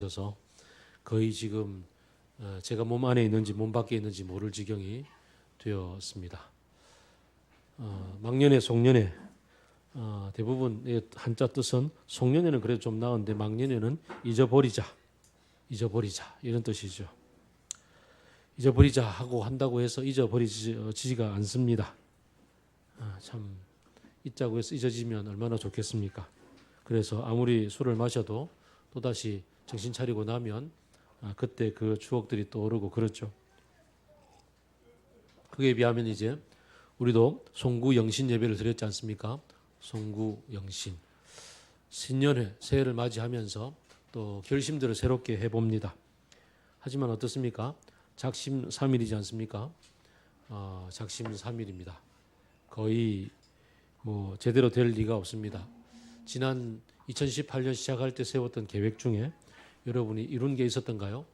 있어서 거의 지금 제가 몸 안에 있는지 몸 밖에 있는지 모를 지경이 되었습니다. 망년에 송년회 대부분 한자 뜻은 송년회는 그래도 좀 나은데 망년회는 잊어버리자 이런 뜻이죠. 잊어버리자 하고 한다고 해서 잊어버리지가 않습니다. 참 잊자고 해서 잊어지면 얼마나 좋겠습니까? 그래서 아무리 술을 마셔도 또다시 정신 차리고 나면 그때 그 추억들이 떠오르고 그렇죠. 그에 비하면 이제 우리도 송구영신 예배를 드렸지 않습니까? 송구영신 신년회 새해를 맞이하면서 또 결심들을 새롭게 해봅니다. 하지만 어떻습니까? 작심삼일이지 않습니까? 작심삼일입니다. 거의 뭐 제대로 될 리가 없습니다. 지난 2018년 시작할 때 세웠던 계획 중에 여러분이 이룬 게 있었던가요?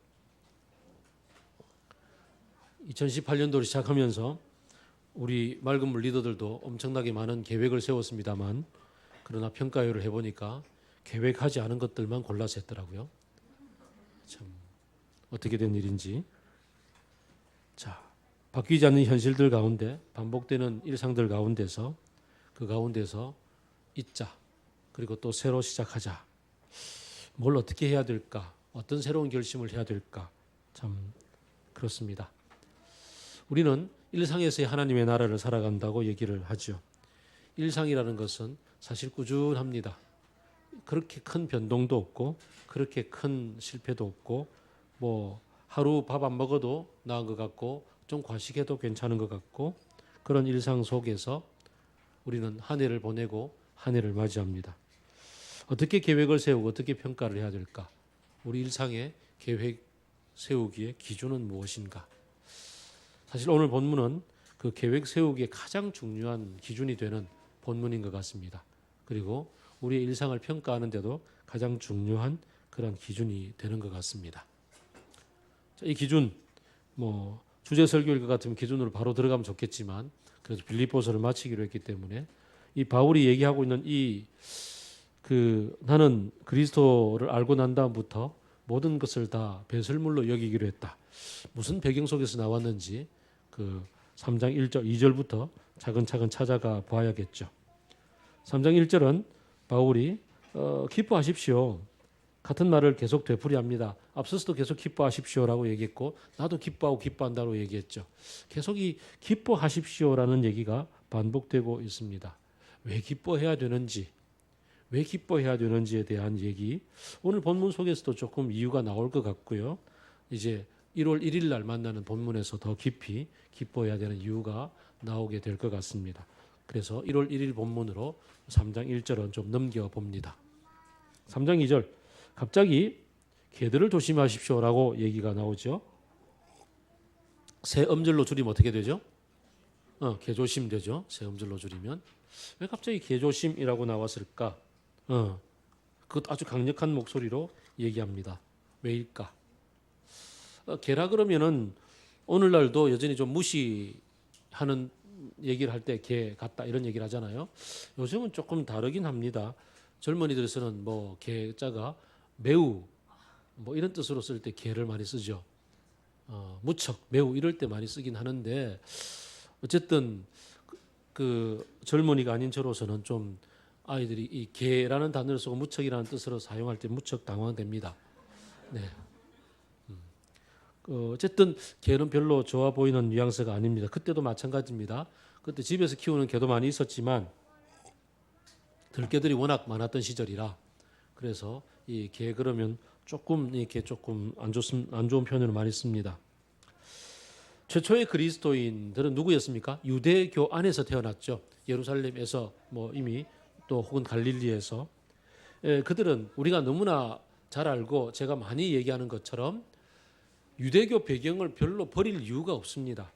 2018년도를 시작하면서 우리 맑은물 리더들도 엄청나게 많은 계획을 세웠습니다만 그러나 평가회를 해보니까 계획하지 않은 것들만 골라서 했더라고요. 참 어떻게 된 일인지. 자, 바뀌지 않는 현실들 가운데 반복되는 일상들 가운데서 그 가운데서 잊자 그리고 또 새로 시작하자. 뭘 어떻게 해야 될까? 어떤 새로운 결심을 해야 될까? 참 그렇습니다. 우리는 일상에서의 하나님의 나라를 살아간다고 얘기를 하죠. 일상이라는 것은 사실 꾸준합니다. 그렇게 큰 변동도 없고 그렇게 큰 실패도 없고 뭐 하루 밥 안 먹어도 나은 것 같고 좀 과식해도 괜찮은 것 같고 그런 일상 속에서 우리는 한 해를 보내고 한 해를 맞이합니다. 어떻게 계획을 세우고 어떻게 평가를 해야 될까? 우리 일상의 계획 세우기의 기준은 무엇인가? 사실 오늘 본문은 그 계획 세우기에 가장 중요한 기준이 되는 본문인 것 같습니다. 그리고 우리의 일상을 평가하는데도 가장 중요한 그런 기준이 되는 것 같습니다. 자, 이 기준, 뭐 주제 설교일 것 같으면 기준으로 바로 들어가면 좋겠지만 그래서 빌립보서를 마치기로 했기 때문에 이 바울이 얘기하고 있는 나는 그리스도를 알고 난 다음부터 모든 것을 다 배설물로 여기기로 했다. 무슨 배경 속에서 나왔는지 그 3장 1절, 2절부터 차근차근 찾아가 봐야겠죠. 3장 1절은 바울이 기뻐하십시오. 같은 말을 계속 되풀이합니다. 앞서서도 계속 기뻐하십시오라고 얘기했고 나도 기뻐하고 기뻐한다고 얘기했죠. 계속 이 기뻐하십시오라는 얘기가 반복되고 있습니다. 왜 기뻐해야 되는지 왜 기뻐해야 되는지에 대한 얘기 오늘 본문 속에서도 조금 이유가 나올 것 같고요. 이제 1월 1일 날 만나는 본문에서 더 깊이 기뻐해야 되는 이유가 나오게 될 것 같습니다. 그래서 1월 1일 본문으로 3장 1절은 좀 넘겨봅니다. 3장 2절 갑자기 개들을 조심하십시오라고 얘기가 나오죠. 새 음절로 줄이면 어떻게 되죠? 개조심 되죠. 새 음절로 줄이면 왜 갑자기 개조심이라고 나왔을까? 그것 아주 강력한 목소리로 얘기합니다. 왜일까? 개라 그러면은 오늘날도 여전히 좀 무시하는 얘기를 할 때 개 같다 이런 얘기를 하잖아요. 요즘은 조금 다르긴 합니다. 젊은이들에서는 뭐 개자가 매우 뭐 이런 뜻으로 쓸 때 개를 많이 쓰죠. 무척 매우 이럴 때 많이 쓰긴 하는데 어쨌든 그 젊은이가 아닌 저로서는 좀 아이들이 이 개라는 단어를 쓰고 무척이라는 뜻으로 사용할 때 무척 당황됩니다. 네. 어쨌든 개는 별로 좋아 보이는 뉘앙스가 아닙니다. 그때도 마찬가지입니다. 그때 집에서 키우는 개도 많이 있었지만 들개들이 워낙 많았던 시절이라 그래서 이 개 그러면 조금 이게 조금 안 좋은 표현을 많이 씁니다. 최초의 그리스도인들은 누구였습니까? 유대교 안에서 태어났죠. 예루살렘에서 뭐 이미 또 혹은 갈릴리에서 그들은 우리가 너무나 잘 알고 제가 많이 얘기하는 것처럼 유대교 배경을 별로 버릴 이유가 없습니다.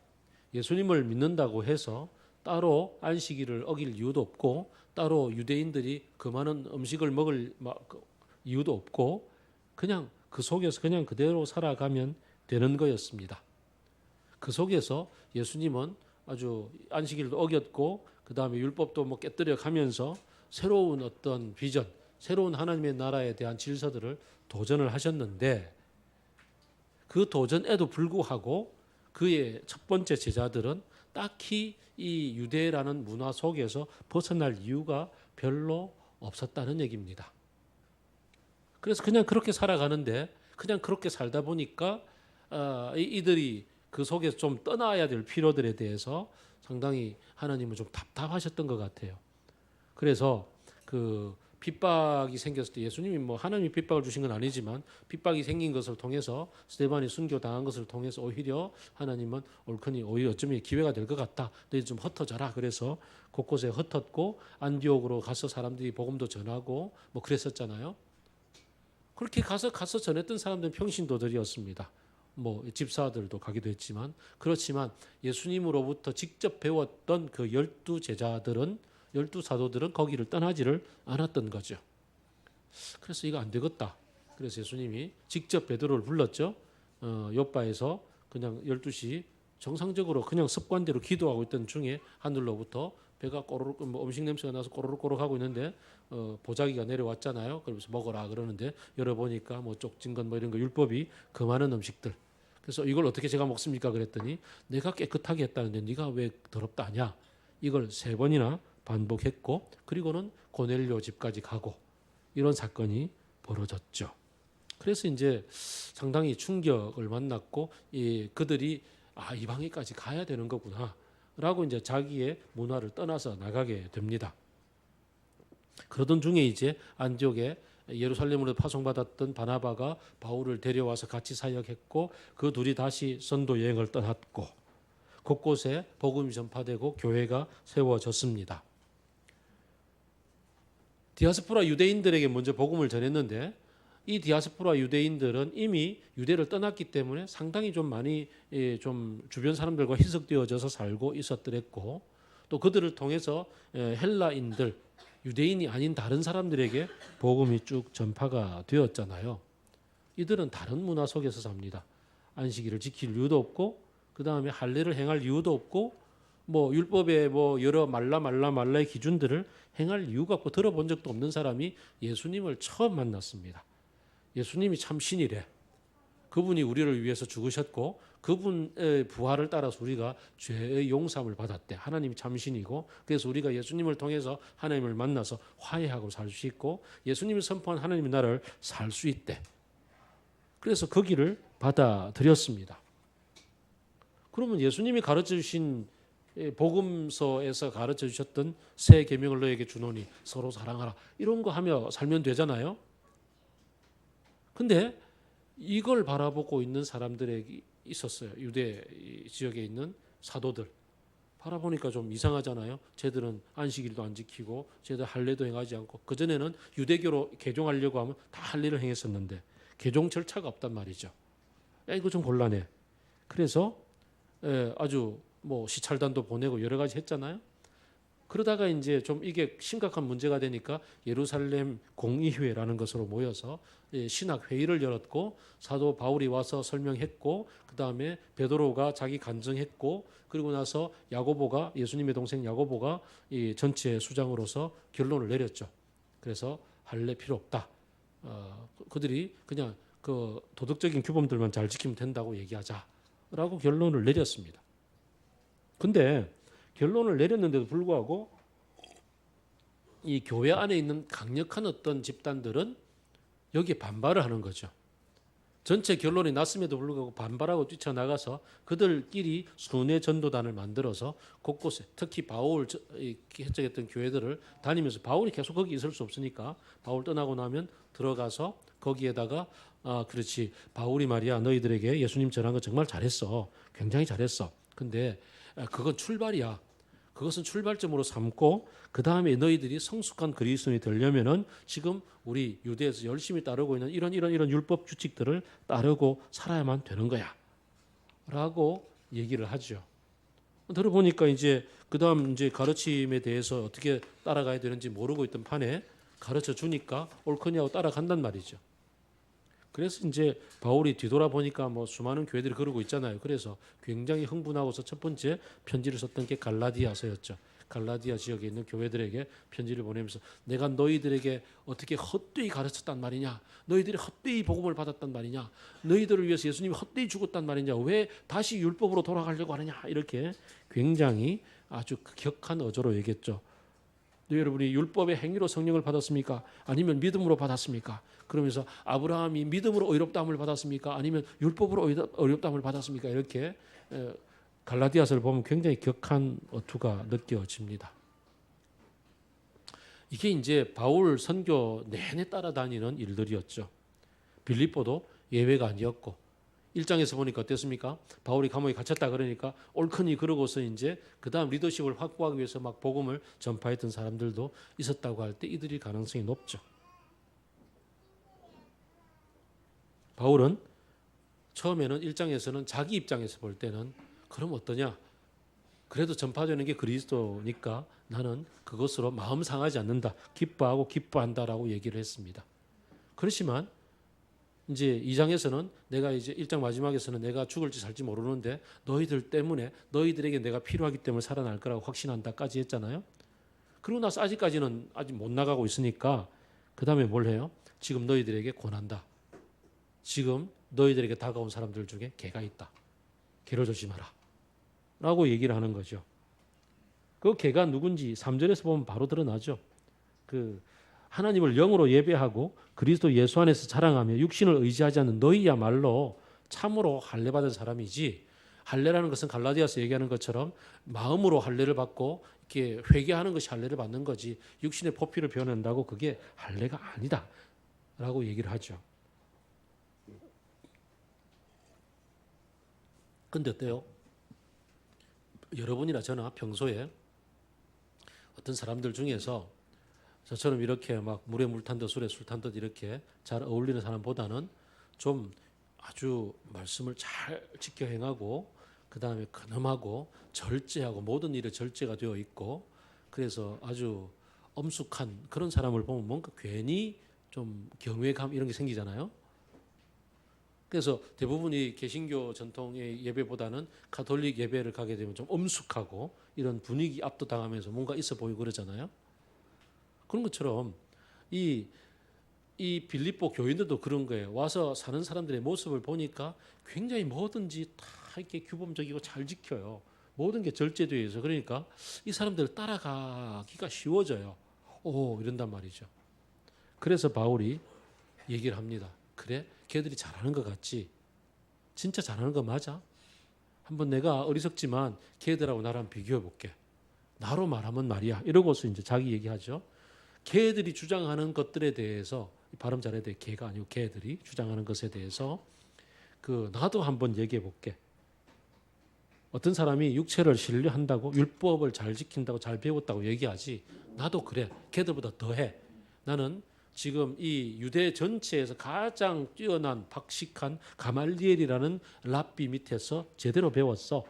예수님을 믿는다고 해서 따로 안식일을 어길 이유도 없고 따로 유대인들이 그 많은 음식을 먹을 이유도 없고 그냥 그 속에서 그냥 그대로 살아가면 되는 거였습니다. 그 속에서 예수님은 아주 안식일도 어겼고 그 다음에 율법도 뭐 깨뜨려 가면서 새로운 어떤 비전, 새로운 하나님의 나라에 대한 질서들을 도전을 하셨는데 그 도전에도 불구하고 그의 첫 번째 제자들은 딱히 이 유대라는 문화 속에서 벗어날 이유가 별로 없었다는 얘기입니다. 그래서 그냥 그렇게 살아가는데 그냥 그렇게 살다 보니까 이들이 그 속에서 좀 떠나야 될 필요들에 대해서 상당히 하나님은 좀 답답하셨던 것 같아요. 그래서 그 핍박이 생겼을 때 예수님이 뭐 하나님이 핍박을 주신 건 아니지만 핍박이 생긴 것을 통해서 스데반이 순교당한 것을 통해서 오히려 하나님은 옳거니 오히려 어쩌면 기회가 될 것 같다. 너희 좀 흩어져라. 그래서 곳곳에 흩었고 안디옥으로 가서 사람들이 복음도 전하고 뭐 그랬었잖아요. 그렇게 가서 전했던 사람들은 평신도들이었습니다. 뭐 집사들도 가기도 했지만 그렇지만 예수님으로부터 직접 배웠던 그 12 사도들은 거기를 떠나지를 않았던 거죠. 그래서 이거 안 되겠다. 그래서 예수님이 직접 베드로를 불렀죠. 요바에서 그냥 12시 정상적으로 그냥 습관대로 기도하고 있던 중에 하늘로부터 배가 꼬르륵 뭐 음식 냄새가 나서 꼬르륵 하고 있는데 보자기가 내려왔잖아요. 그러면서 먹어라 그러는데 열어보니까 뭐 쪽진 건 뭐 이런 거 율법이 금하는 음식들. 그래서 이걸 어떻게 제가 먹습니까? 그랬더니 내가 깨끗하게 했다는데 네가 왜 더럽다 하냐? 이걸 3번이나 반복했고 그리고는 고넬료 집까지 가고 이런 사건이 벌어졌죠. 그래서 이제 상당히 충격을 만났고 그들이 이방인까지 가야 되는 거구나라고 이제 자기의 문화를 떠나서 나가게 됩니다. 그러던 중에 이제 안디옥에 예루살렘으로 파송받았던 바나바가 바울을 데려와서 같이 사역했고 그 둘이 다시 선도 여행을 떠났고 곳곳에 복음이 전파되고 교회가 세워졌습니다. 디아스포라 유대인들에게 먼저 복음을 전했는데 이 디아스포라 유대인들은 이미 유대를 떠났기 때문에 상당히 좀 많이 좀 주변 사람들과 희석되어져서 살고 있었더랬고 또 그들을 통해서 헬라인들 유대인이 아닌 다른 사람들에게 복음이 쭉 전파가 되었잖아요. 이들은 다른 문화 속에서 삽니다. 안식일을 지킬 이유도 없고 그 다음에 할례를 행할 이유도 없고 뭐 율법의 뭐 여러 말라의 기준들을 행할 이유가 없고 들어본 적도 없는 사람이 예수님을 처음 만났습니다. 예수님이 참 신이래. 그분이 우리를 위해서 죽으셨고 그분의 부활을 따라서 우리가 죄의 용서함을 받았대. 하나님이 참 신이고 그래서 우리가 예수님을 통해서 하나님을 만나서 화해하고 살 수 있고 예수님이 선포한 하나님의 나라를 살 수 있대. 그래서 그 길을 받아들였습니다. 그러면 예수님이 가르쳐 주신 복음서에서 가르쳐 주셨던 새 계명을 너에게 주노니 서로 사랑하라. 이런 거 하며 살면 되잖아요. 근데 이걸 바라보고 있는 사람들에게 있었어요. 유대 지역에 있는 사도들. 바라보니까 좀 이상하잖아요. 쟤들은 안식일도 안 지키고 쟤들 할례도 행하지 않고 그전에는 유대교로 개종하려고 하면 다 할례를 행했었는데 개종 절차가 없단 말이죠. 이거 좀 곤란해. 그래서 아주 뭐 시찰단도 보내고 여러 가지 했잖아요. 그러다가 이제 좀 이게 심각한 문제가 되니까 예루살렘 공의회라는 것으로 모여서 신학 회의를 열었고 사도 바울이 와서 설명했고 그 다음에 베드로가 자기 간증했고 그리고 나서 야고보가 예수님의 동생 야고보가 이 전체 수장으로서 결론을 내렸죠. 그래서 할례 필요 없다. 그들이 그냥 그 도덕적인 규범들만 잘 지키면 된다고 얘기하자라고 결론을 내렸습니다. 근데 결론을 내렸는데도 불구하고 이 교회 안에 있는 강력한 어떤 집단들은 여기에 반발을 하는 거죠. 전체 결론이 났음에도 불구하고 반발하고 뛰쳐나가서 그들끼리 순회 전도단을 만들어서 곳곳에 특히 바울 개척했던 교회들을 다니면서 바울이 계속 거기 있을 수 없으니까 바울 떠나고 나면 들어가서 거기에다가 그렇지 바울이 말이야 너희들에게 예수님 전한 거 정말 잘했어. 굉장히 잘했어. 근데 그건 출발이야. 그것은 출발점으로 삼고 그 다음에 너희들이 성숙한 그리스도인이 되려면은 지금 우리 유대에서 열심히 따르고 있는 이런 율법 규칙들을 따르고 살아야만 되는 거야라고 얘기를 하죠. 들어보니까 이제 그 다음 이제 가르침에 대해서 어떻게 따라가야 되는지 모르고 있던 판에 가르쳐 주니까 옳거니하고 따라간단 말이죠. 그래서 이제 바울이 뒤돌아보니까 뭐 수많은 교회들이 그러고 있잖아요. 그래서 굉장히 흥분하고서 첫 번째 편지를 썼던 게 갈라디아서였죠. 갈라디아 지역에 있는 교회들에게 편지를 보내면서 내가 너희들에게 어떻게 헛되이 가르쳤단 말이냐, 너희들이 헛되이 복음을 받았단 말이냐, 너희들을 위해서 예수님이 헛되이 죽었단 말이냐, 왜 다시 율법으로 돌아가려고 하느냐, 이렇게 굉장히 아주 격한 어조로 얘기했죠. 여러분이 율법의 행위로 성령을 받았습니까? 아니면 믿음으로 받았습니까? 그러면서 아브라함이 믿음으로 의롭다함을 받았습니까? 아니면 율법으로 의롭다함을 받았습니까? 이렇게 갈라디아서를 보면 굉장히 격한 어투가 느껴집니다. 이게 이제 바울 선교 내내 따라다니는 일들이었죠. 빌립보도 예외가 아니었고 1장에서 보니까 어땠습니까? 바울이 감옥에 갇혔다 그러니까 옳거니 그러고서 이제 그 다음 리더십을 확보하기 위해서 막 복음을 전파했던 사람들도 있었다고 할 때 이들이 가능성이 높죠. 바울은 처음에는 1장에서는 자기 입장에서 볼 때는 그럼 어떠냐? 그래도 전파되는 게 그리스도니까 나는 그것으로 마음 상하지 않는다. 기뻐하고 기뻐한다라고 얘기를 했습니다. 그렇지만 이제 2장에서는 내가 이제 1장 마지막에서는 내가 죽을지 살지 모르는데 너희들 때문에 너희들에게 내가 필요하기 때문에 살아날 거라고 확신한다까지 했잖아요. 그러고 나서 아직까지는 아직 못 나가고 있으니까 그 다음에 뭘 해요? 지금 너희들에게 권한다. 지금 너희들에게 다가온 사람들 중에 개가 있다. 개를 조심하라. 라고 얘기를 하는 거죠. 그 개가 누군지 3절에서 보면 바로 드러나죠. 그 하나님을 영으로 예배하고 그리스도 예수 안에서 자랑하며 육신을 의지하지 않는 너희야말로 참으로 할례받은 사람이지, 할례라는 것은 갈라디아서 얘기하는 것처럼 마음으로 할례를 받고 이렇게 회개하는 것이 할례를 받는 거지 육신의 포피를 베어낸다고 그게 할례가 아니다 라고 얘기를 하죠. 근데 어때요? 여러분이나 저나 평소에 어떤 사람들 중에서 저처럼 이렇게 막 물에 물 탄 듯 술에 술 탄 듯 이렇게 잘 어울리는 사람보다는 좀 아주 말씀을 잘 지켜 행하고 그 다음에 근엄하고 절제하고 모든 일에 절제가 되어 있고 그래서 아주 엄숙한 그런 사람을 보면 뭔가 괜히 좀 경외감 이런 게 생기잖아요. 그래서 대부분이 개신교 전통의 예배보다는 가톨릭 예배를 가게 되면 좀 엄숙하고 이런 분위기 압도당하면서 뭔가 있어 보이고 그러잖아요. 그런 것처럼 이 빌립보 교인들도 그런 거예요. 와서 사는 사람들의 모습을 보니까 굉장히 뭐든지 다 이렇게 규범적이고 잘 지켜요. 모든 게 절제되어 있어. 그러니까 이 사람들을 따라가기가 쉬워져요. 오, 이런단 말이죠. 그래서 바울이 얘기를 합니다. 그래? 걔들이 잘하는 것 같지? 진짜 잘하는 거 맞아? 한번 내가 어리석지만 걔들하고 나랑 비교해 볼게. 나로 말하면 말이야. 이러고서 이제 자기 얘기하죠. 걔들이 주장하는 것들에 대해서 발음 잘해야 돼. 걔가 아니고 걔들이 주장하는 것에 대해서 나도 한번 얘기해 볼게. 어떤 사람이 육체를 신뢰한다고 율법을 잘 지킨다고 잘 배웠다고 얘기하지. 나도 그래. 걔들보다 더해. 나는 지금 이 유대 전체에서 가장 뛰어난 박식한 가말리엘이라는 랍비 밑에서 제대로 배웠어.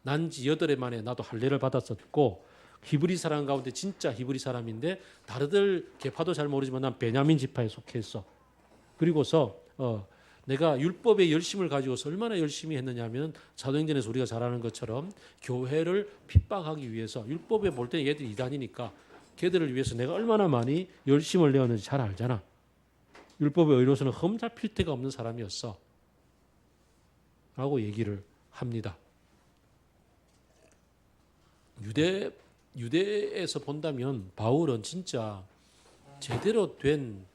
난지 8해 만에 나도 할례를 받았었고 히브리 사람 가운데 진짜 히브리 사람인데 다르들 계파도 잘 모르지만 난 베냐민 지파에 속해 있어. 그리고서 내가 율법의 열심을 가지고서 얼마나 열심히 했느냐면 사도행전에서 우리가 잘 아는 것처럼 교회를 핍박하기 위해서 율법에 볼 때 얘들이 이단이니까 걔들을 위해서 내가 얼마나 많이 열심을 내었는지 잘 알잖아. 율법의 의로서는 흠 잡힐 데가 없는 사람이었어. 라고 얘기를 합니다. 유대에서 본다면 바울은 진짜 제대로 된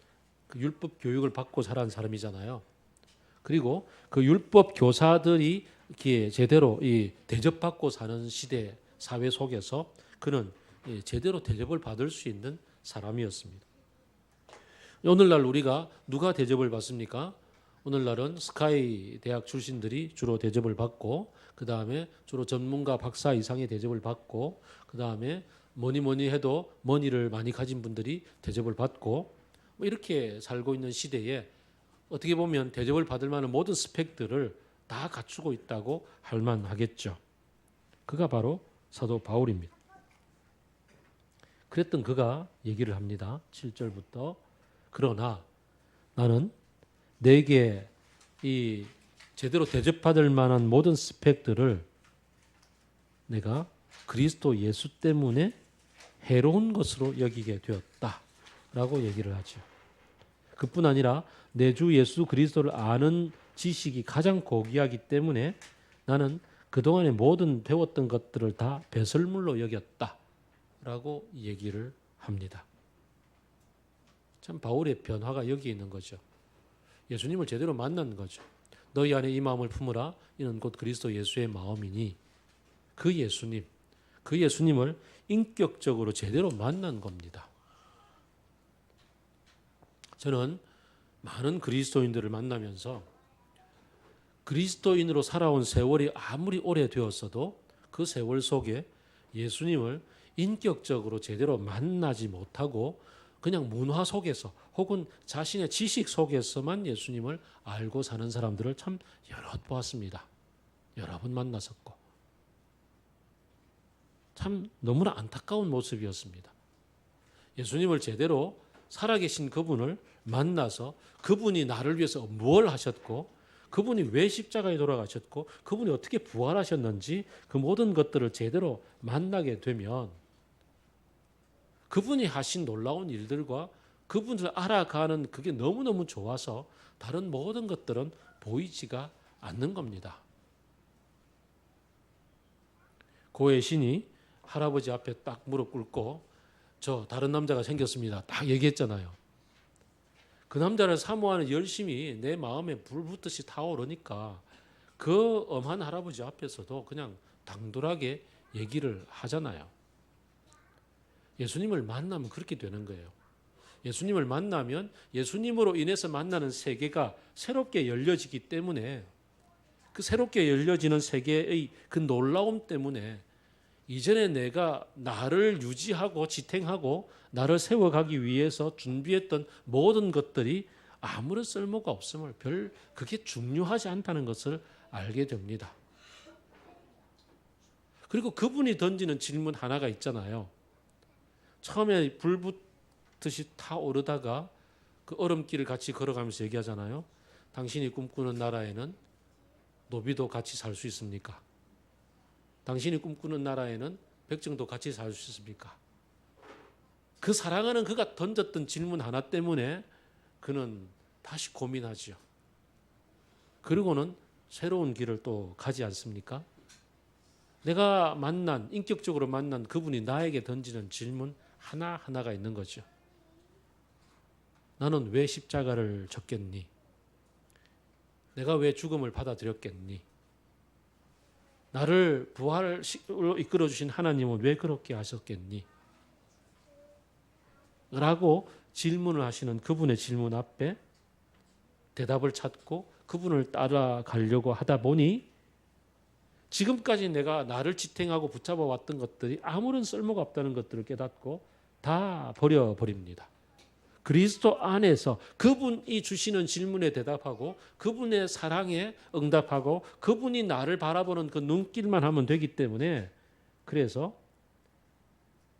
그 율법 교육을 받고 자란 사람이잖아요. 그리고 그 율법 교사들이 이렇게 제대로 대접받고 사는 시대 사회 속에서 그는 제대로 대접을 받을 수 있는 사람이었습니다. 오늘날 우리가 누가 대접을 받습니까? 오늘날은 스카이 대학 출신들이 주로 대접을 받고 그 다음에 주로 전문가 박사 이상의 대접을 받고 그 다음에 뭐니 해도 머니를 많이 가진 분들이 대접을 받고 뭐 이렇게 살고 있는 시대에 어떻게 보면 대접을 받을 만한 모든 스펙들을 다 갖추고 있다고 할 만하겠죠. 그가 바로 사도 바울입니다. 그랬던 그가 얘기를 합니다. 7절부터 그러나 나는 내게 이 제대로 대접받을 만한 모든 스펙들을 내가 그리스도 예수 때문에 해로운 것으로 여기게 되었다라고 얘기를 하죠. 그뿐 아니라 내 주 예수 그리스도를 아는 지식이 가장 고귀하기 때문에 나는 그동안에 모든 배웠던 것들을 다 배설물로 여겼다라고 얘기를 합니다. 참 바울의 변화가 여기 있는 거죠. 예수님을 제대로 만난 거죠. 너희 안에 이 마음을 품으라. 이는 곧 그리스도 예수의 마음이니 그 예수님을 인격적으로 제대로 만난 겁니다. 저는 많은 그리스도인들을 만나면서 그리스도인으로 살아온 세월이 아무리 오래되었어도 그 세월 속에 예수님을 인격적으로 제대로 만나지 못하고 그냥 문화 속에서 혹은 자신의 지식 속에서만 예수님을 알고 사는 사람들을 참 여러 보았습니다. 여러 번 만났었고 참 너무나 안타까운 모습이었습니다. 예수님을 제대로 살아계신 그분을 만나서 그분이 나를 위해서 뭘 하셨고 그분이 왜 십자가에 돌아가셨고 그분이 어떻게 부활하셨는지 그 모든 것들을 제대로 만나게 되면 그분이 하신 놀라운 일들과 그분을 알아가는 그게 너무너무 좋아서 다른 모든 것들은 보이지가 않는 겁니다. 고의 신이 할아버지 앞에 딱 무릎 꿇고 저 다른 남자가 생겼습니다. 딱 얘기했잖아요. 그 남자를 사모하는 열심이 내 마음에 불 붙듯이 타오르니까 그 엄한 할아버지 앞에서도 그냥 당돌하게 얘기를 하잖아요. 예수님을 만나면 그렇게 되는 거예요. 예수님을 만나면 예수님으로 인해서 만나는 세계가 새롭게 열려지기 때문에 그 새롭게 열려지는 세계의 그 놀라움 때문에 이전에 내가 나를 유지하고 지탱하고 나를 세워가기 위해서 준비했던 모든 것들이 아무런 쓸모가 없음을 그게 중요하지 않다는 것을 알게 됩니다. 그리고 그분이 던지는 질문 하나가 있잖아요. 처음에 불 붙듯이 타오르다가 그 얼음길을 같이 걸어가면서 얘기하잖아요. 당신이 꿈꾸는 나라에는 노비도 같이 살 수 있습니까? 당신이 꿈꾸는 나라에는 백정도 같이 살 수 있습니까? 그 사랑하는 그가 던졌던 질문 하나 때문에 그는 다시 고민하죠. 그리고는 새로운 길을 또 가지 않습니까? 내가 인격적으로 만난 그분이 나에게 던지는 질문 하나하나가 있는 거죠. 나는 왜 십자가를 졌겠니? 내가 왜 죽음을 받아들였겠니? 나를 부활로 이끌어 주신 하나님은 왜 그렇게 하셨겠니? 라고 질문을 하시는 그분의 질문 앞에 대답을 찾고 그분을 따라가려고 하다 보니 지금까지 내가 나를 지탱하고 붙잡아 왔던 것들이 아무런 쓸모가 없다는 것들을 깨닫고 다 버려버립니다. 그리스도 안에서 그분이 주시는 질문에 대답하고 그분의 사랑에 응답하고 그분이 나를 바라보는 그 눈길만 하면 되기 때문에 그래서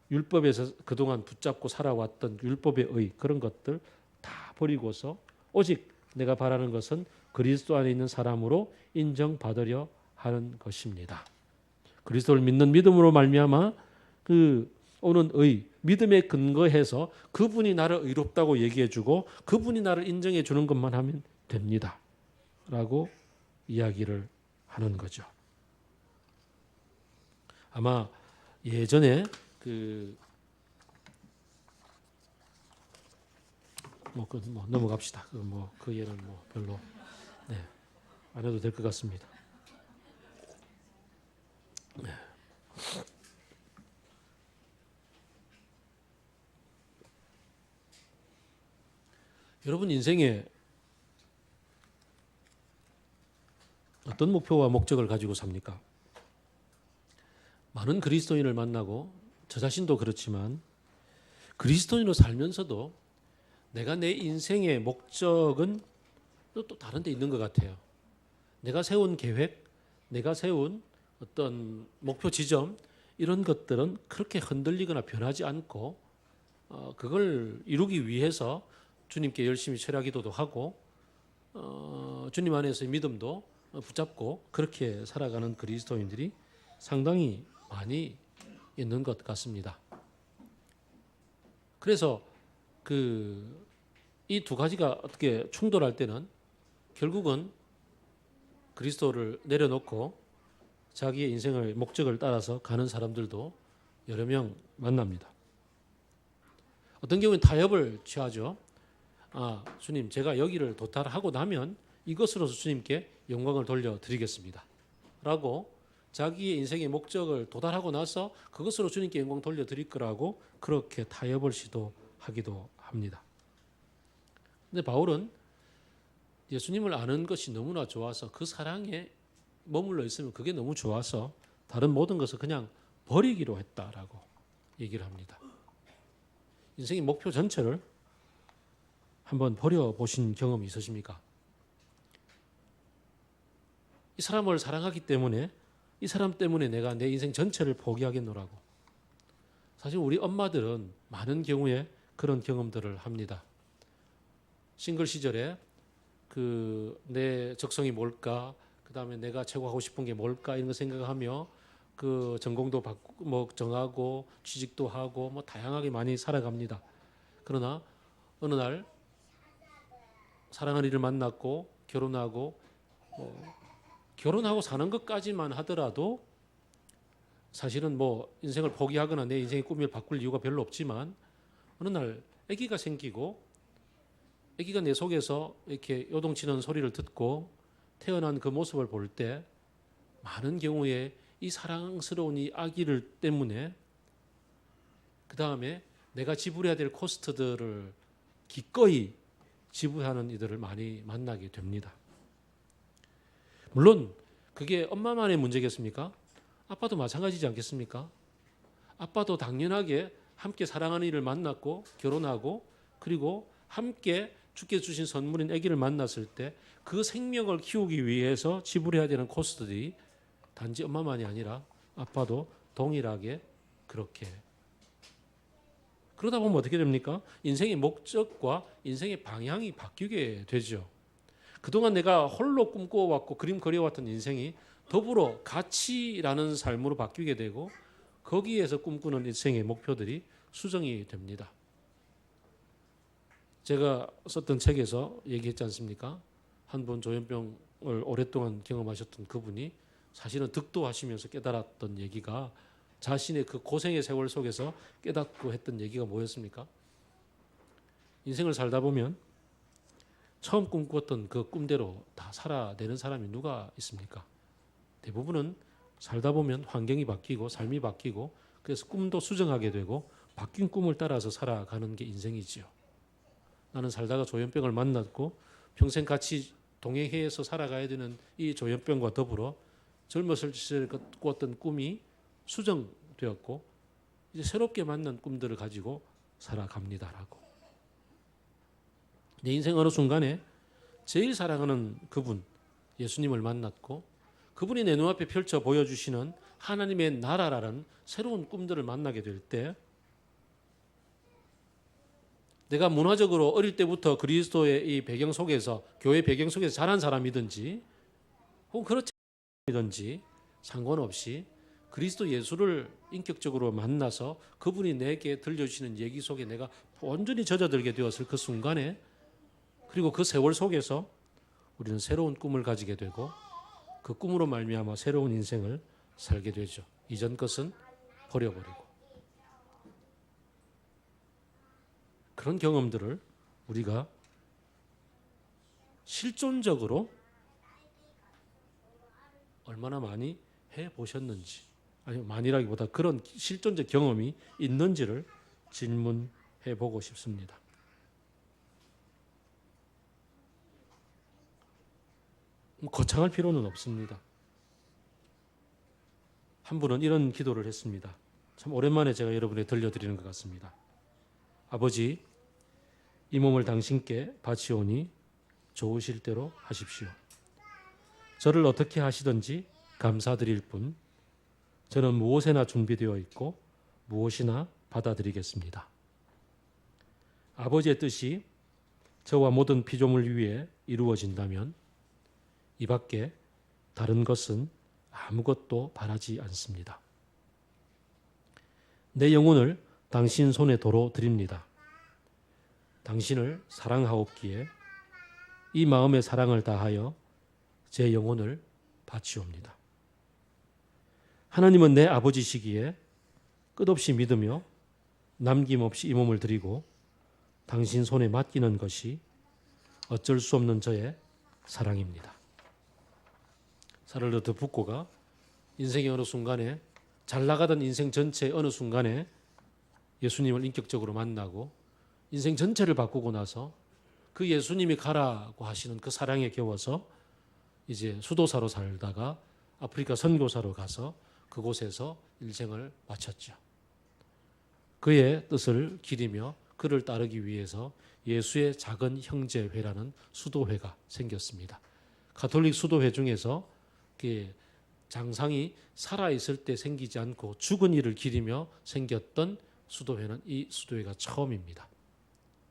율법에서 그동안 붙잡고 살아왔던 율법의 의 그런 것들 다 버리고서 오직 내가 바라는 것은 그리스도 안에 있는 사람으로 인정받으려 하는 것입니다. 그리스도를 믿는 믿음으로 말미암아 그 오는 믿음에 근거해서 그분이 나를 의롭다고 얘기해주고 그분이 나를 인정해 주는 것만 하면 됩니다. 라고 이야기를 하는 거죠. 아마 예전에 넘어갑시다. 그 예는 별로 안 해도 될 것 같습니다. 네. 여러분 인생에 어떤 목표와 목적을 가지고 삽니까? 많은 그리스도인을 만나고 저 자신도 그렇지만 그리스도인으로 살면서도 내가 내 인생의 목적은 또 다른 데 있는 것 같아요. 내가 세운 계획, 내가 세운 어떤 목표 지점 이런 것들은 그렇게 흔들리거나 변하지 않고 그걸 이루기 위해서 주님께 열심히 철야기도도 하고 주님 안에서의 믿음도 붙잡고 그렇게 살아가는 그리스도인들이 상당히 많이 있는 것 같습니다. 그래서 이 두 가지가 어떻게 충돌할 때는 결국은 그리스도를 내려놓고 자기의 인생의 목적을 따라서 가는 사람들도 여러 명 만납니다. 어떤 경우는 타협을 취하죠. 주님, 제가 여기를 도달하고 나면 이것으로서 주님께 영광을 돌려드리겠습니다. 라고 자기의 인생의 목적을 도달하고 나서 그것으로 주님께 영광 돌려드릴 거라고 그렇게 타협을 시도하기도 합니다. 근데 바울은 예수님을 아는 것이 너무나 좋아서 그 사랑에 머물러 있으면 그게 너무 좋아서 다른 모든 것을 그냥 버리기로 했다라고 얘기를 합니다. 인생의 목표 전체를 한번 버려보신 경험이 있으십니까? 이 사람을 사랑하기 때문에 이 사람 때문에 내가 내 인생 전체를 포기하겠노라고. 사실 우리 엄마들은 많은 경우에 그런 경험들을 합니다. 싱글 시절에 내 적성이 뭘까, 그 다음에 내가 최고 하고 싶은 게 뭘까 이런 거 생각하며 그 전공도 정하고 취직도 하고 다양하게 많이 살아갑니다. 그러나 어느 날 사랑하는 이를 만났고 결혼하고 사는 것까지만 하더라도 사실은 인생을 포기하거나 내 인생의 꿈을 바꿀 이유가 별로 없지만 어느 날 아기가 생기고 아기가 내 속에서 이렇게 요동치는 소리를 듣고 태어난 그 모습을 볼 때 많은 경우에 이 사랑스러운 이 아기를 때문에 그 다음에 내가 지불해야 될 코스트들을 기꺼이 지불하는 이들을 많이 만나게 됩니다. 물론 그게 엄마만의 문제겠습니까? 아빠도 마찬가지지 않겠습니까? 아빠도 당연하게 함께 사랑하는 이를 만났고 결혼하고 그리고 함께 주께 주신 선물인 아기를 만났을 때 그 생명을 키우기 위해서 지불해야 되는 코스트들이 단지 엄마만이 아니라 아빠도 동일하게 그렇게. 그러다 보면 어떻게 됩니까? 인생의 목적과 인생의 방향이 바뀌게 되죠. 그동안 내가 홀로 꿈꿔왔고 그림 그려왔던 인생이 더불어 가치라는 삶으로 바뀌게 되고 거기에서 꿈꾸는 인생의 목표들이 수정이 됩니다. 제가 썼던 책에서 얘기했지 않습니까? 한 분 조현병을 오랫동안 경험하셨던 그분이 사실은 득도하시면서 깨달았던 얘기가 자신의 그 고생의 세월 속에서 깨닫고 했던 얘기가 뭐였습니까? 인생을 살다 보면 처음 꿈꿨던 그 꿈대로 다 살아내는 사람이 누가 있습니까? 대부분은 살다 보면 환경이 바뀌고 삶이 바뀌고 그래서 꿈도 수정하게 되고 바뀐 꿈을 따라서 살아가는 게 인생이지요. 나는 살다가 조현병을 만났고 평생 같이 동행해서 살아가야 되는 이 조현병과 더불어 젊었을 시절에 꿨던 꿈이 수정되었고 이제 새롭게 만난 꿈들을 가지고 살아갑니다라고. 내 인생 어느 순간에 제일 사랑하는 그분 예수님을 만났고 그분이 내 눈앞에 펼쳐 보여주시는 하나님의 나라라는 새로운 꿈들을 만나게 될 때 내가 문화적으로 어릴 때부터 그리스도의 이 배경 속에서 교회 배경 속에서 자란 사람이든지 혹은 그렇지 않든지 상관없이 그리스도 예수를 인격적으로 만나서 그분이 내게 들려주시는 얘기 속에 내가 온전히 젖어들게 되었을 그 순간에 그리고 그 세월 속에서 우리는 새로운 꿈을 가지게 되고 그 꿈으로 말미암아 새로운 인생을 살게 되죠. 이전 것은 버려버리고. 그런 경험들을 우리가 실존적으로 얼마나 많이 해보셨는지, 아니 많이라기보다 그런 실존적 경험이 있는지를 질문해 보고 싶습니다. 거창할 필요는 없습니다. 한 분은 이런 기도를 했습니다. 참 오랜만에 제가 여러분에 들려드리는 것 같습니다. 아버지, 이 몸을 당신께 바치오니 좋으실 대로 하십시오. 저를 어떻게 하시든지 감사드릴 뿐 저는 무엇에나 준비되어 있고 무엇이나 받아들이겠습니다. 아버지의 뜻이 저와 모든 피조물 위에 이루어진다면 이 밖에 다른 것은 아무것도 바라지 않습니다. 내 영혼을 당신 손에 도로 드립니다. 당신을 사랑하옵기에 이 마음의 사랑을 다하여 제 영혼을 바치옵니다. 하나님은 내 아버지시기에 끝없이 믿으며 남김없이 이 몸을 드리고 당신 손에 맡기는 것이 어쩔 수 없는 저의 사랑입니다. 사를로트 북고가 인생의 어느 순간에 잘 나가던 인생 전체의 어느 순간에 예수님을 인격적으로 만나고 인생 전체를 바꾸고 나서 그 예수님이 가라고 하시는 그 사랑에 겨워서 이제 수도사로 살다가 아프리카 선교사로 가서 그곳에서 일생을 마쳤죠. 그의 뜻을 기리며 그를 따르기 위해서 예수의 작은 형제회라는 수도회가 생겼습니다. 가톨릭 수도회 중에서 장상이 살아있을 때 생기지 않고 죽은 이를 기리며 생겼던 수도회는 이 수도회가 처음입니다.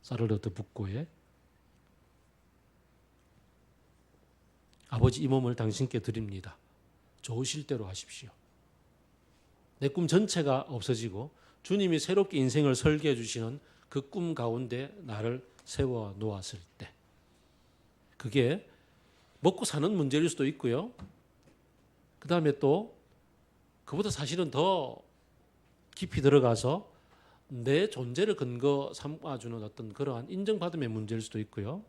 사르르트 북고에 아버지 이 몸을 당신께 드립니다. 좋으실 대로 하십시오. 내 꿈 전체가 없어지고 주님이 새롭게 인생을 설계해 주시는 그 꿈 가운데 나를 세워 놓았을 때 그게 먹고 사는 문제일 수도 있고요. 그 다음에 또 그보다 사실은 더 깊이 들어가서 내 존재를 근거 삼아주는 어떤 그러한 인정받음의 문제일 수도 있고요.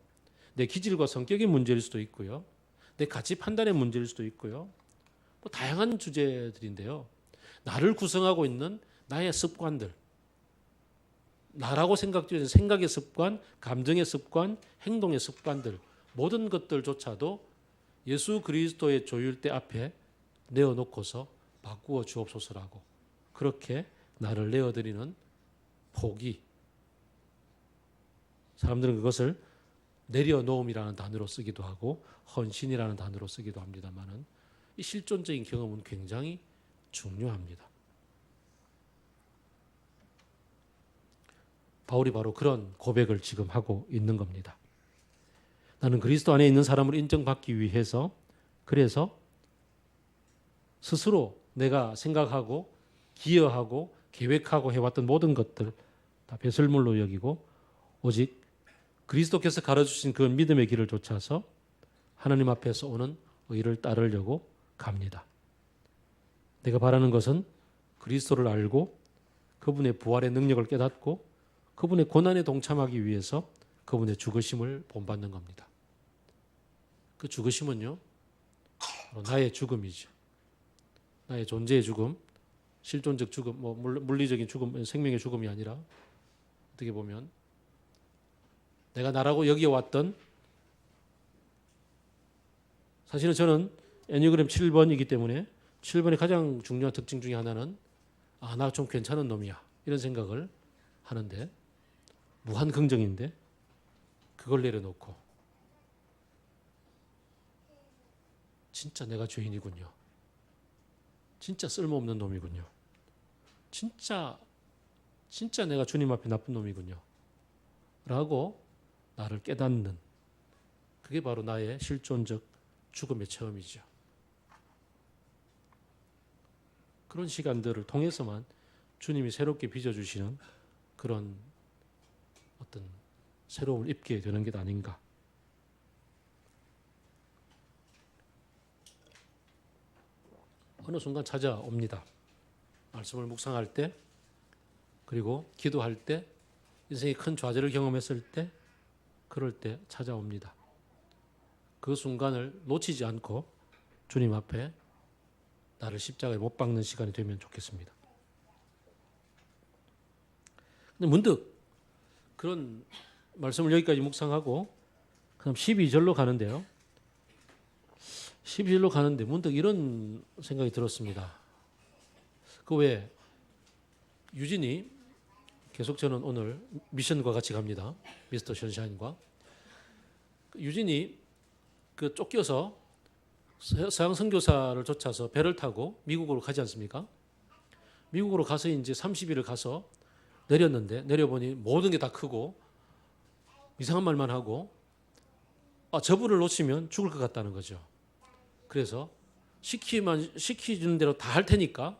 내 기질과 성격의 문제일 수도 있고요. 내 가치 판단의 문제일 수도 있고요. 뭐 다양한 주제들인데요. 나를 구성하고 있는 나의 습관들, 나라고 생각되는 생각의 습관, 감정의 습관, 행동의 습관들 모든 것들조차도 예수 그리스도의 조율대 앞에 내어놓고서 바꾸어 주옵소서라고 그렇게 나를 내어드리는 포기. 사람들은 그것을 내려놓음이라는 단어로 쓰기도 하고 헌신이라는 단어로 쓰기도 합니다만은 이 실존적인 경험은 굉장히 중요합니다. 바울이 바로 그런 고백을 지금 하고 있는 겁니다. 나는 그리스도 안에 있는 사람을 인정받기 위해서 그래서 스스로 내가 생각하고 기여하고 계획하고 해왔던 모든 것들 다 배설물로 여기고 오직 그리스도께서 가르쳐주신 그 믿음의 길을 쫓아서 하나님 앞에서 오는 의를 따르려고 갑니다. 내가 바라는 것은 그리스도를 알고 그분의 부활의 능력을 깨닫고 그분의 고난에 동참하기 위해서 그분의 죽으심을 본받는 겁니다. 그 죽으심은요, 바로 나의 죽음이죠. 나의 존재의 죽음, 실존적 죽음, 뭐 물리적인 죽음, 생명의 죽음이 아니라 어떻게 보면 내가 나라고 여기어왔던 사실은 저는 애니그램 7번이기 때문에 7번의 가장 중요한 특징 중에 하나는 나 좀 괜찮은 놈이야 이런 생각을 하는데 무한 긍정인데 그걸 내려놓고 진짜 내가 죄인이군요. 진짜 쓸모없는 놈이군요. 진짜 내가 주님 앞에 나쁜 놈이군요. 라고 나를 깨닫는 그게 바로 나의 실존적 죽음의 체험이죠. 그런 시간들을 통해서만 주님이 새롭게 빚어주시는 그런 어떤 새로움을 입게 되는 게 아닌가. 어느 순간 찾아옵니다. 말씀을 묵상할 때 그리고 기도할 때 인생의 큰 좌절을 경험했을 때 그럴 때 찾아옵니다. 그 순간을 놓치지 않고 주님 앞에 나를 십자가에 못 박는 시간이 되면 좋겠습니다. 근데 문득 그런 말씀을 여기까지 묵상하고 그럼 12절로 가는데요. 12절로 가는데 문득 이런 생각이 들었습니다. 그 외에 유진이 계속 저는 오늘 미션과 같이 갑니다. 미스터 션샤인과 유진이 그 쫓겨서 서양 선교사를 쫓아서 배를 타고 미국으로 가지 않습니까? 미국으로 가서 이제 30일을 가서 내렸는데 내려보니 모든 게 다 크고 이상한 말만 하고 저분을 놓치면 죽을 것 같다는 거죠. 그래서 시키주는 대로 다 할 테니까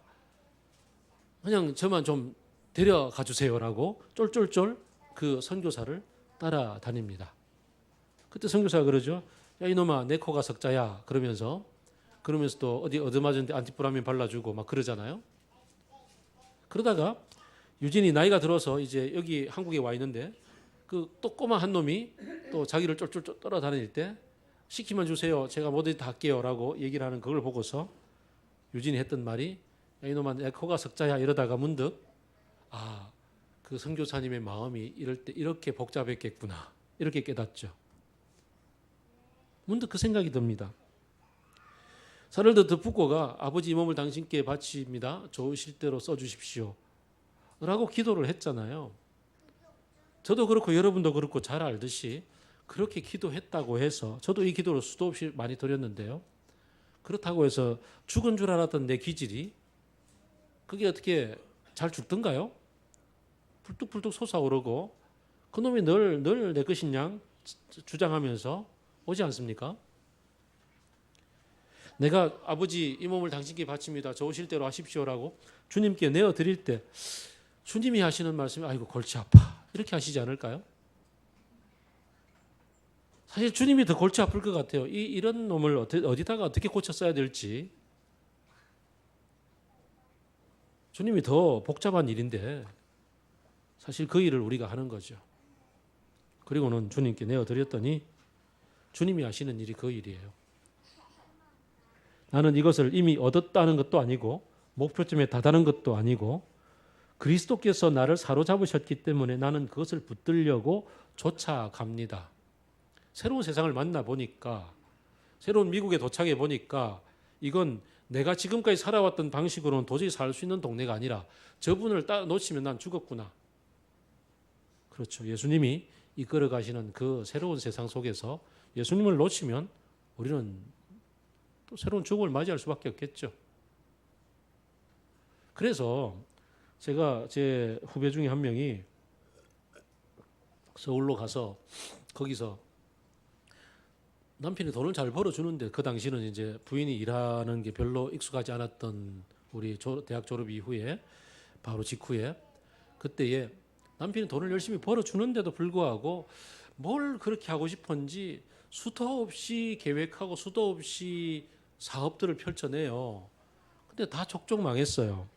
그냥 저만 좀 데려가 주세요라고 쫄쫄쫄 그 선교사를 따라다닙니다. 그때 선교사가 그러죠. 야 이놈아 내 코가 석자야 그러면서 또 어디 얻어맞은데 안티프라민 발라주고 막 그러잖아요. 그러다가 유진이 나이가 들어서 이제 여기 한국에 와 있는데 그 또 꼬마 한 놈이 또 자기를 쫄쫄 따라다닐 때 시키면 주세요. 제가 뭐든 다 할게요라고 얘기를 하는 그걸 보고서 유진이 했던 말이 야 이놈아 내 코가 석자야 이러다가 문득 그 선교사님의 마음이 이럴 때 이렇게 복잡했겠구나 이렇게 깨닫죠. 문득 그 생각이 듭니다. 사를더 득북고가 아버지 이 몸을 당신께 바칩니다. 좋으실 대로 써주십시오. 라고 기도를 했잖아요. 저도 그렇고 여러분도 그렇고 잘 알듯이 그렇게 기도했다고 해서 저도 이 기도를 수도 없이 많이 드렸는데요. 그렇다고 해서 죽은 줄 알았던 내 기질이 그게 어떻게 잘 죽던가요? 불뚝불뚝 솟아오르고 그놈이 늘 내 것인 양 주장하면서 오지 않습니까? 내가 아버지 이 몸을 당신께 바칩니다. 좋으실 대로 하십시오라고 주님께 내어드릴 때 주님이 하시는 말씀이 아이고 골치 아파 이렇게 하시지 않을까요? 사실 주님이 더 골치 아플 것 같아요. 이런 놈을 어디다가 어떻게 고쳐 써야 될지 주님이 더 복잡한 일인데 사실 그 일을 우리가 하는 거죠. 그리고는 주님께 내어드렸더니 주님이 하시는 일이 그 일이에요. 나는 이것을 이미 얻었다는 것도 아니고 목표점에 다다른 것도 아니고 그리스도께서 나를 사로잡으셨기 때문에 나는 그것을 붙들려고 쫓아갑니다. 새로운 세상을 만나보니까 새로운 미국에 도착해 보니까 이건 내가 지금까지 살아왔던 방식으로는 도저히 살 수 있는 동네가 아니라 저분을 놓치면 난 죽었구나. 그렇죠. 예수님이 이끌어 가시는 그 새로운 세상 속에서 예수님을 놓치면 우리는 또 새로운 죽음을 맞이할 수밖에 없겠죠. 그래서 제가 제 후배 중에 한 명이 서울로 가서 거기서 남편이 돈을 잘 벌어주는데 그 당시는 이제 부인이 일하는 게 별로 익숙하지 않았던 우리 대학 졸업 이후에 바로 직후에 그때에 남편이 돈을 열심히 벌어주는데도 불구하고 뭘 그렇게 하고 싶은지 수도 없이 계획하고 수도 없이 사업들을 펼쳐내요. 근데 다 족족 망했어요.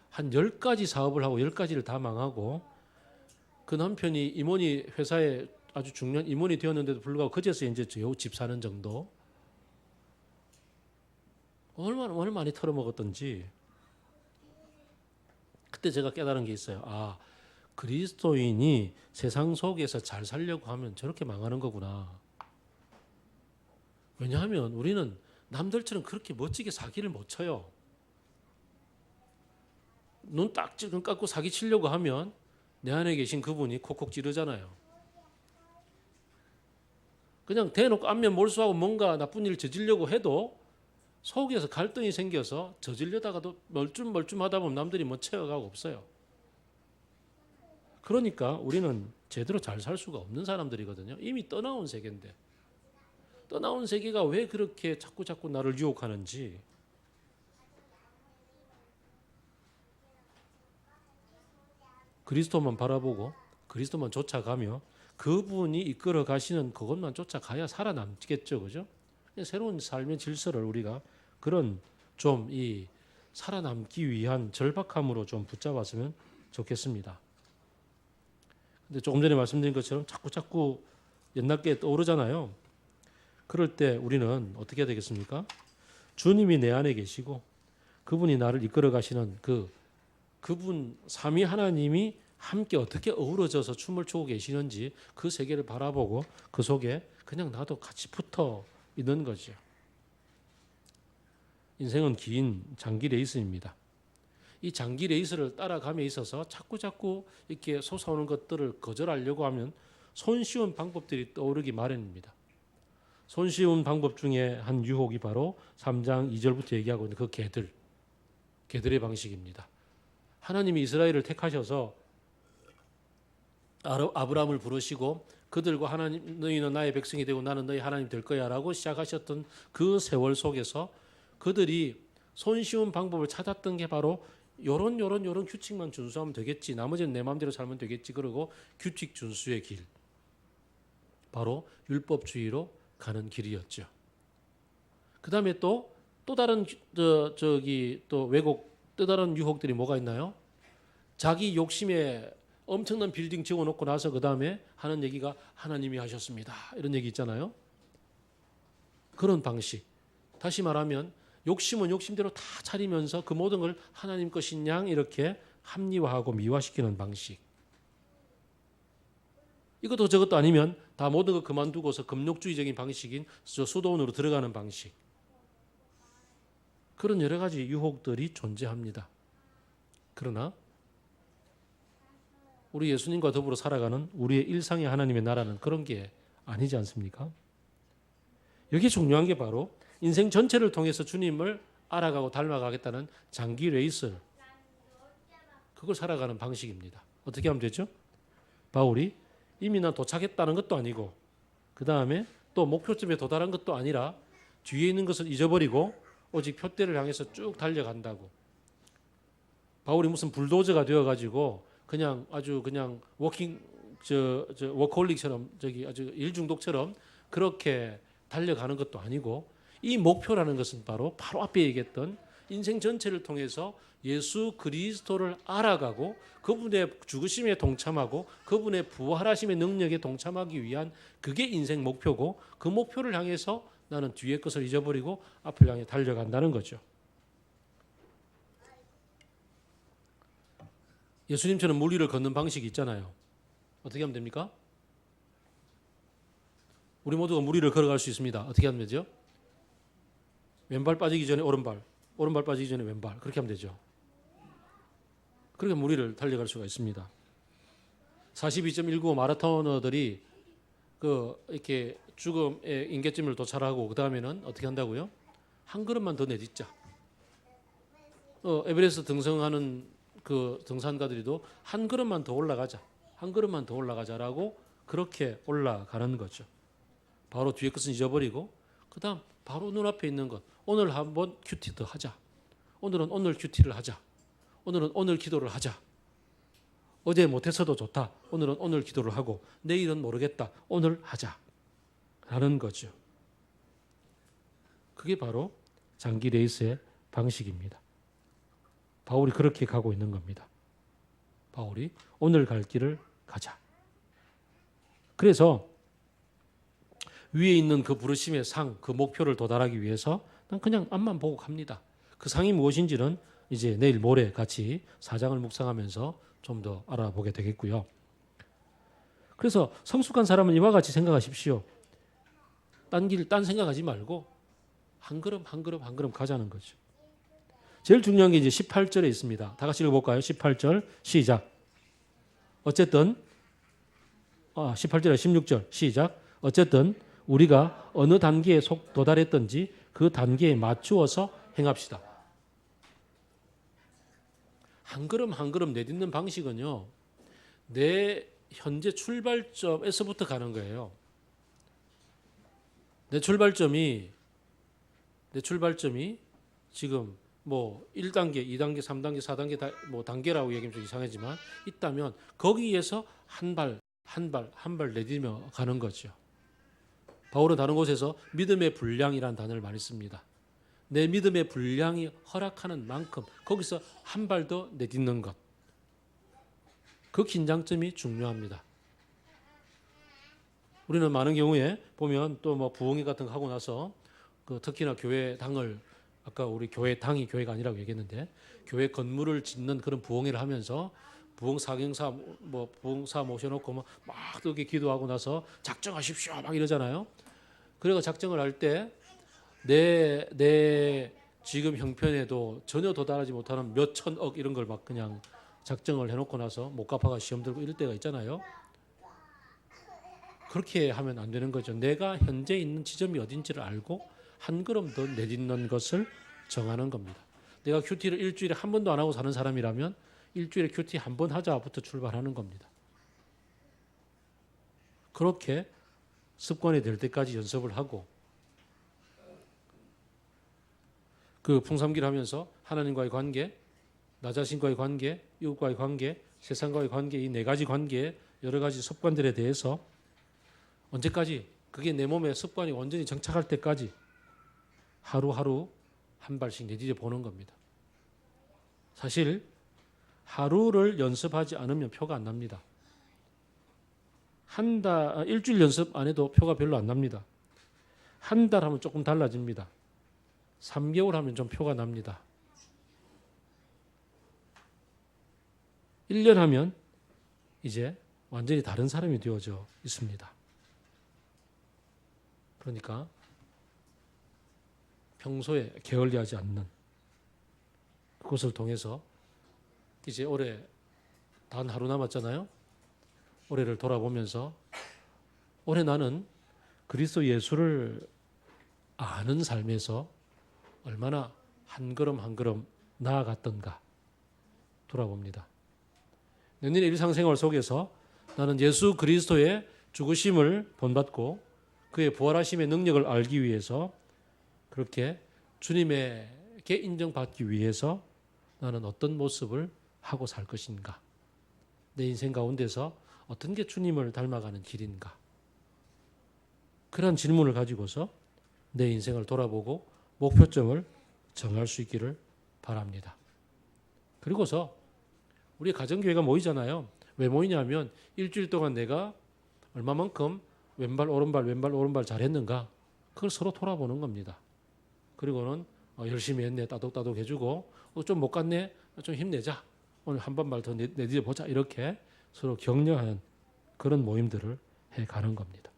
한 10가지 사업을 하고 10가지를 다 망하고 그 남편이 임원이 회사에 아주 중요한 임원이 되었는데도 불구하고 그제서 이제 집 사는 정도 얼마나 많이 털어먹었던지 그때 제가 깨달은 게 있어요. 그리스도인이 세상 속에서 잘 살려고 하면 저렇게 망하는 거구나. 왜냐하면 우리는 남들처럼 그렇게 멋지게 사기를 못 쳐요. 눈 딱 감고 사기 치려고 하면 내 안에 계신 그분이 콕콕 찌르잖아요. 그냥 대놓고 안면 몰수하고 뭔가 나쁜 일을 저지르려고 해도 속에서 갈등이 생겨서 저지르다가도 멀쭌멀쭌하다 보면 남들이 뭐 채워가고 없어요. 그러니까 우리는 제대로 잘 살 수가 없는 사람들이거든요. 이미 떠나온 세계인데 떠나온 세계가 왜 그렇게 자꾸 나를 유혹하는지 그리스도만 바라보고 그리스도만 쫓아가며 그분이 이끌어 가시는 그것만 쫓아가야 살아남겠죠. 그죠? 새로운 삶의 질서를 우리가 그런 좀 이 살아남기 위한 절박함으로 좀 붙잡았으면 좋겠습니다. 근데 조금 전에 말씀드린 것처럼 자꾸 옛날 게 떠오르잖아요. 그럴 때 우리는 어떻게 해야 되겠습니까? 주님이 내 안에 계시고 그분이 나를 이끌어 가시는 그분 삼위 하나님이 함께 어떻게 어우러져서 춤을 추고 계시는지 그 세계를 바라보고 그 속에 그냥 나도 같이 붙어 있는 거죠. 인생은 긴 장기 레이스입니다. 이 장기 레이스를 따라감에 있어서 자꾸 이렇게 솟아오는 것들을 거절하려고 하면 손쉬운 방법들이 떠오르기 마련입니다. 손쉬운 방법 중에 한 유혹이 바로 3장 2절부터 얘기하고 있는 그 개들의 방식입니다. 하나님이 이스라엘을 택하셔서 아브라함을 부르시고 그들과 하나님 너희는 나의 백성이 되고 나는 너희 하나님 될 거야라고 시작하셨던 그 세월 속에서 그들이 손쉬운 방법을 찾았던 게 바로 요런 규칙만 준수하면 되겠지. 나머지는 내 마음대로 살면 되겠지. 그러고 규칙 준수의 길. 바로 율법주의로 가는 길이었죠. 그다음에 또 다른 또 왜곡 또 다른 유혹들이 뭐가 있나요? 자기 욕심에 엄청난 빌딩 지어놓고 나서 그다음에 하는 얘기가 하나님이 하셨습니다. 이런 얘기 있잖아요. 그런 방식. 다시 말하면 욕심은 욕심대로 다 차리면서 그 모든 걸 하나님 것인 양 이렇게 합리화하고 미화시키는 방식. 이것도 저것도 아니면 다 모든 거 그만두고서 금욕주의적인 방식인 수도원으로 들어가는 방식. 그런 여러 가지 유혹들이 존재합니다. 그러나 우리 예수님과 더불어 살아가는 우리의 일상의 하나님의 나라는 그런 게 아니지 않습니까? 여기 중요한 게 바로 인생 전체를 통해서 주님을 알아가고 닮아가겠다는 장기 레이스, 그걸 살아가는 방식입니다. 어떻게 하면 되죠? 바울이 이미 난 도착했다는 것도 아니고 그 다음에 또 목표점에 도달한 것도 아니라 뒤에 있는 것을 잊어버리고 오직 표대를 향해서 쭉 달려간다고. 바울이 무슨 불도저가 되어가지고 그냥 아주 그냥 워커홀릭처럼 아주 일 중독처럼 그렇게 달려가는 것도 아니고, 이 목표라는 것은 바로 앞에 얘기했던 인생 전체를 통해서 예수 그리스도를 알아가고 그분의 죽으심에 동참하고 그분의 부활하심의 능력에 동참하기 위한 그게 인생 목표고, 그 목표를 향해서 나는 뒤의 것을 잊어버리고 앞을 향해 달려간다는 거죠. 예수님처럼 물 위를 걷는 방식이 있잖아요. 어떻게 하면 됩니까? 우리 모두가 물 위를 걸어갈 수 있습니다. 어떻게 하면 되죠? 왼발 빠지기 전에 오른발, 오른발 빠지기 전에 왼발, 그렇게 하면 되죠. 그렇게 물 위를 달려갈 수가 있습니다. 42.195 마라토너들이 이렇게 죽음의 임계점을 도달하고 그 다음에는 어떻게 한다고요? 한 걸음만 더 내딛자. 에베레스트 등성하는 그 등산가들이도 한 걸음만 더 올라가자, 한 걸음만 더 올라가자라고 그렇게 올라가는 거죠. 바로 뒤에 것은 잊어버리고 그다음 바로 눈앞에 있는 것, 오늘 한번 큐티 더 하자. 오늘은 오늘 큐티를 하자. 오늘은 오늘 기도를 하자. 어제 못했어도 좋다. 오늘은 오늘 기도를 하고 내일은 모르겠다. 오늘 하자. 라는 거죠. 그게 바로 장기 레이스의 방식입니다. 바울이 그렇게 가고 있는 겁니다. 바울이 오늘 갈 길을 가자. 그래서 위에 있는 그 부르심의 상, 그 목표를 도달하기 위해서 난 그냥 앞만 보고 갑니다. 그 상이 무엇인지는 이제 내일 모레 같이 4장을 묵상하면서 좀 더 알아보게 되겠고요. 그래서 성숙한 사람은 이와 같이 생각하십시오. 딴 생각하지 말고 한 걸음 한 걸음 한 걸음 가자는 거죠. 제일 중요한 게 이제 18절에 있습니다. 다 같이 읽어볼까요? 18절 시작. 어쨌든 18절에 16절 시작. 어쨌든 우리가 어느 단계에 도달했든지 그 단계에 맞추어서 행합시다. 한 걸음 한 걸음 내딛는 방식은요, 내 현재 출발점에서부터 가는 거예요. 내 출발점이 지금 뭐 1단계, 2단계, 3단계, 4단계 뭐 단계라고 얘기하면 좀 이상하지만 있다면 거기에서 한 발 내딛며 가는 거죠. 바울은 다른 곳에서 믿음의 분량이라는 단어를 많이 씁니다. 내 믿음의 분량이 허락하는 만큼 거기서 한 발 더 내딛는 것. 그 긴장점이 중요합니다. 우리는 많은 경우에 보면 또 뭐 부흥회 같은 거 하고 나서 특히나 교회 당을, 아까 우리 교회 당이 교회가 아니라고 얘기했는데 교회 건물을 짓는 그런 부흥회를 하면서 부흥사 모셔놓고 막 이렇게 기도하고 나서 작정하십시오 막 이러잖아요. 그리고 작정을 할 때 내 지금 형편에도 전혀 도달하지 못하는 몇 천억 이런 걸 막 그냥 작정을 해놓고 나서 못 갚아가 시험 들고 이럴 때가 있잖아요. 그렇게 하면 안 되는 거죠. 내가 현재 있는 지점이 어딘지를 알고 한 걸음 더 내딛는 것을 정하는 겁니다. 내가 큐티를 일주일에 한 번도 안 하고 사는 사람이라면 일주일에 큐티 한 번 하자부터 출발하는 겁니다. 그렇게 습관이 될 때까지 연습을 하고 그 풍삼기를 하면서 하나님과의 관계, 나 자신과의 관계, 이웃과의 관계, 세상과의 관계, 이 네 가지 관계, 여러 가지 습관들에 대해서 언제까지 그게 내 몸에 습관이 완전히 정착할 때까지 하루하루 한 발씩 내디뎌 보는 겁니다. 사실 하루를 연습하지 않으면 표가 안 납니다. 일주일 연습 안 해도 표가 별로 안 납니다. 한 달 하면 조금 달라집니다. 3개월 하면 좀 표가 납니다. 1년 하면 이제 완전히 다른 사람이 되어져 있습니다. 그러니까 평소에 게을리하지 않는 그것을 통해서 이제 올해 단 하루 남았잖아요. 올해를 돌아보면서 올해 나는 그리스도 예수를 아는 삶에서 얼마나 한 걸음 한 걸음 나아갔던가 돌아봅니다. 내년의 일상생활 속에서 나는 예수 그리스도의 죽으심을 본받고 그의 부활하심의 능력을 알기 위해서 그렇게 주님에게 인정받기 위해서 나는 어떤 모습을 하고 살 것인가? 내 인생 가운데서 어떤 게 주님을 닮아가는 길인가? 그런 질문을 가지고서 내 인생을 돌아보고 목표점을 정할 수 있기를 바랍니다. 그리고서 우리 가정교회가 모이잖아요. 왜 모이냐면 일주일 동안 내가 얼마만큼 왼발 오른발 잘했는가 그걸 서로 돌아보는 겁니다. 그리고는 열심히 했네 따독따독 해주고 좀 못 갔네 좀 힘내자 오늘 한 번만 더 내디뎌 보자 이렇게 서로 격려하는 그런 모임들을 해가는 겁니다.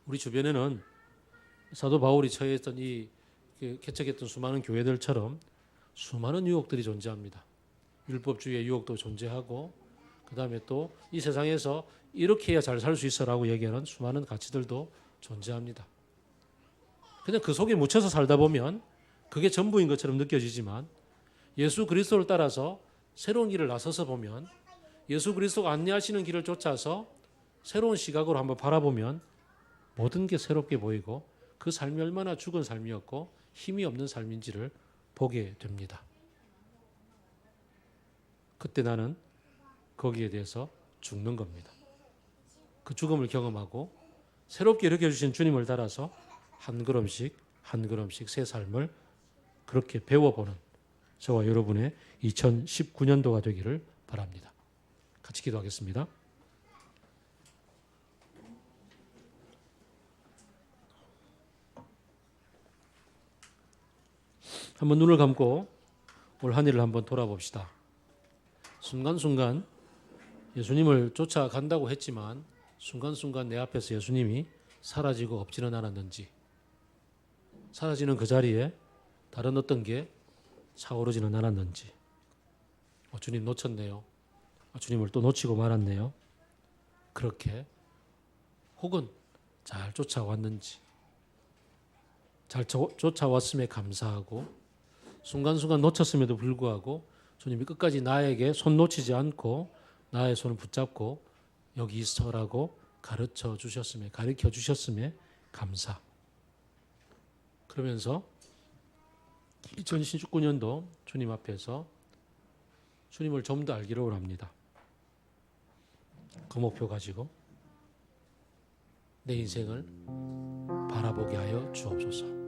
우리 주변에는 사도 바울이 처해있던 이 개척했던 수많은 교회들처럼 수많은 유혹들이 존재합니다. 율법주의의 유혹도 존재하고 그 다음에 또 이 세상에서 이렇게 해야 잘 살 수 있어라고 얘기하는 수많은 가치들도 존재합니다. 그냥 그 속에 묻혀서 살다 보면 그게 전부인 것처럼 느껴지지만 예수 그리스도를 따라서 새로운 길을 나서서 보면 예수 그리스도가 안내하시는 길을 쫓아서 새로운 시각으로 한번 바라보면 모든 게 새롭게 보이고 그 삶이 얼마나 죽은 삶이었고 힘이 없는 삶인지를 보게 됩니다. 그때 나는 거기에 대해서 죽는 겁니다. 그 죽음을 경험하고 새롭게 일으켜주신 주님을 따라서 한 걸음씩 한 걸음씩 새 삶을 그렇게 배워보는 저와 여러분의 2019년도가 되기를 바랍니다. 같이 기도하겠습니다. 한번 눈을 감고 올 한 해를 한번 돌아봅시다. 순간순간 예수님을 쫓아간다고 했지만 순간순간 내 앞에서 예수님이 사라지고 없지는 않았는지 사라지는 그 자리에 다른 어떤 게 차오르지는 않았는지 주님 놓쳤네요. 주님을 또 놓치고 말았네요. 그렇게 혹은 잘 쫓아왔는지 잘 쫓아왔음에 감사하고 순간순간 놓쳤음에도 불구하고 주님이 끝까지 나에게 손 놓치지 않고 나의 손을 붙잡고 여기 있어라고 가르쳐 주셨음에 가르쳐 주셨음에 감사. 그러면서 2019년도 주님 앞에서 주님을 좀 더 알기를 원합니다. 그 목표 가지고 내 인생을 바라보게 하여 주옵소서.